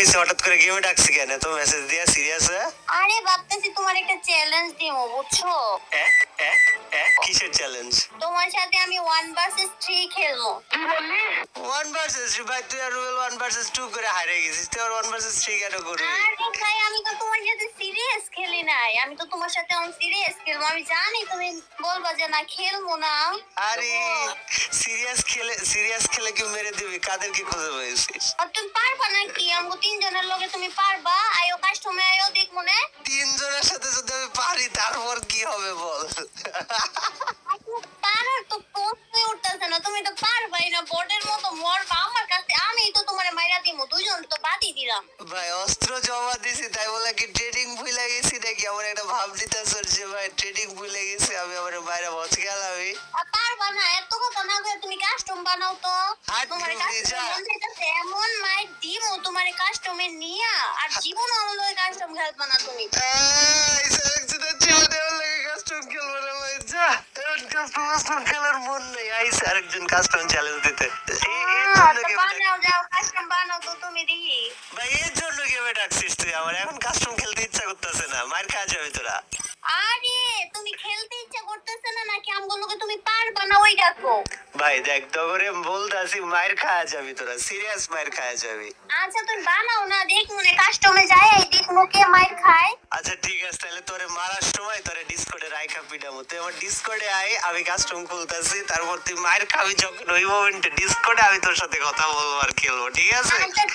হইছে হঠাৎ করে গেমে ডাকছি কেন? তো মেসেজ দিয়া সিরিয়াস? আরে ভাবতেছি তোমার একটা চ্যালেঞ্জ দিমু বুঝছো? কিসের চ্যালেঞ্জ? তোমার সাথে আমি 1 vs 3 খেলবো। 1 ভার্সেস 3 ভাই, তুই আর রুবেল 1 ভার্সেস 2 করে হারিয়ে গেছিস, তুই আর 1 ভার্সেস 3 কেন করবি? আরে ভাই আমি তো তোমার সাথে সিরিয়াস খেলি নাই, আমি তো তোমার সাথে অন সিরিয়াস খেলবো। আমি জানি তুমি বলবা যে না খেলবো না। আরে সিরিয়াস খেলে কি মেরে দিবি? কাদেরকে খুঁজে পেয়েছিস? আর তুমি পারবা নাকি? আমগো তিনজনের লগে তুমি পারবা? আয়ো কাস্টমে আয়ো দেখ মনে। তিনজনের সাথে যদি আমি পারি তারপর কি হবে বল? পারার তো প্রশ্নই উঠতেছে না, তুমি তো পারবাই না, বোর্ডের মতো মরবা আমার কাছে। আমি তো তোমারে মাইরা দিমু, দুইজন তো বাদই দিলাম। ভাই অস্ত্র জমা দিছি তাই বলে কি ট্রেডিং ভুলে গেছি নাকি? আমার একটা ভাব দিতেছে যে ভাই ট্রেডিং ভুলে গেছি, আমি আমার বাইরে বসে গেলামি। আর পারবা না, এত কথা না কয়ে তুমি কাস্টম বানাও তো। হাট তোমার ঢুকে যা। কাস্টম এমন মাইর দিমু তোমার কাস্টমে নিয়া, আর জীবন আমার লগে কাস্টম খেলবা না তুমি। এই সেলেকশনের জীবনে আমার লাগে কাস্টম খেলবো না ভাই, যা। এখন কাস্টম খেলার মন নেই, আইসে আরেকজন কাস্টম চ্যালেঞ্জ দিতে। বানাও যাও, কাস্টম বানাও তো তুমি দেখি। ভাই এর জন্য গেমে ডাকছিস তুই আমার? এখন কাস্টম খেলতে ইচ্ছা করতেছে না, মার খাওয়া যাবে তোরা। আরে তুমি খেলতে ইচ্ছা করতেছে না নাকি আমগুলোকে তুমি পারবা না ওই দেখো। ভাই দেখ দগরে বলতাছি, মায়ের খাওয়া যাবি তোরা, সিরিয়াস মায়ের খাওয়া যাবি। আচ্ছা তুমি বানাও না, দেখ মনে কাস্টমে যায় এই দেখ কে মাইর খায়। আচ্ছা ঠিক আছে, তাহলে তোরে মারার সময় তোরে ডিসকর্ডে রাইখা পিটাবো। তুই আমার ডিসকর্ডে আয়, আমি কাস্টম খুলতেছি, তারপর তুই মায়ের খাবি যখন ওই মোমেন্টে ডিসকর্ডে আমি তোর সাথে কথা বলবো আর খেলবো, ঠিক আছে? আচ্ছা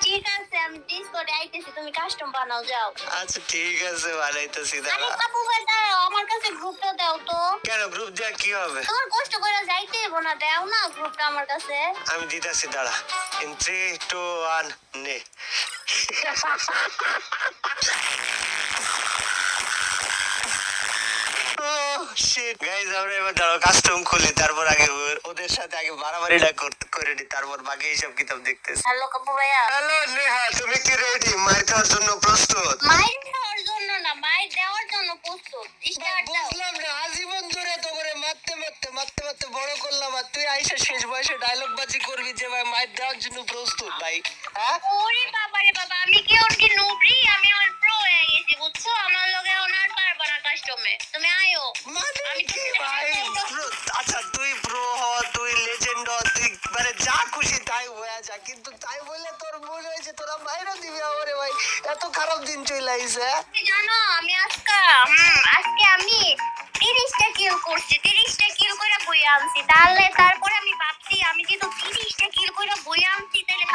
ঠিক আছে আমি ডিসকর্ডে আইতেছি, তুমি কাস্টম বানাও যাও। আচ্ছা ঠিক আছে, বানাইতেছি আরে দাঁড়া। কাপু ভাই দাও, আমার কাছে গ্রুপটা দাও তো। কেন গ্রুপ দেওয়া কি হবে? তোমার কষ্ট করে যাইতে হইবো না, দাও না গ্রুপটা আমার কাছে। আমি দিতেছি দাঁড়া। ইন 3 2 1 নে। গাইজ আমরা এবার ধরো কাস্টম খুলি, তারপর আগে ওদের সাথে আগে বাড়াবাড়িটা করে নি, তারপর বাকি হিসাব কিতাব দেখতেছি। হ্যালো কাপু ভাইয়া। হ্যালো নেহা, তুমি কি রেডি মার খাওয়ার জন্য প্রস্তুত? মাইর খাওয়ার জন্য না, মাইর দেওয়ার জন্য প্রস্তুত। স্টার্ট দাও। বুঝলাম না, আজীবন ধরে তো করে মারতে বড় করলাম, আর তুই আইসা শেষ বয়সে ডায়লগ বাজি করবি যে ভাই মার দেওয়ার জন্য প্রস্তুত ভাই? হ্যাঁ ওরে বাবা রে বাবা, আমি কি ওর কি নুবরি? আমি ওর প্রো হয়ে গেছি বুঝছো? আমার লগে ওনার পারবা না কাস্টমে, তুমি আয়ো। মানে আমি কি ভাই? আচ্ছা তুই প্রো হ, তুই লেজেন্ড হ, তুই মানে যা খুশি তাই হয়ে যা, কিন্তু তাই বলে তোর মনে হয়েছে তোরা বাইরে দিবি আমারে? ভাই এত খারাপ দিন চলে আইছে। তুমি জানো আমি আজকে আমি 30টা কিল করছি, 30টা কিল করে বই আনছি। তারপরে আমি ভাবছি আমি যেহেতু 30টা কিল করে বই আনছি, তাহলে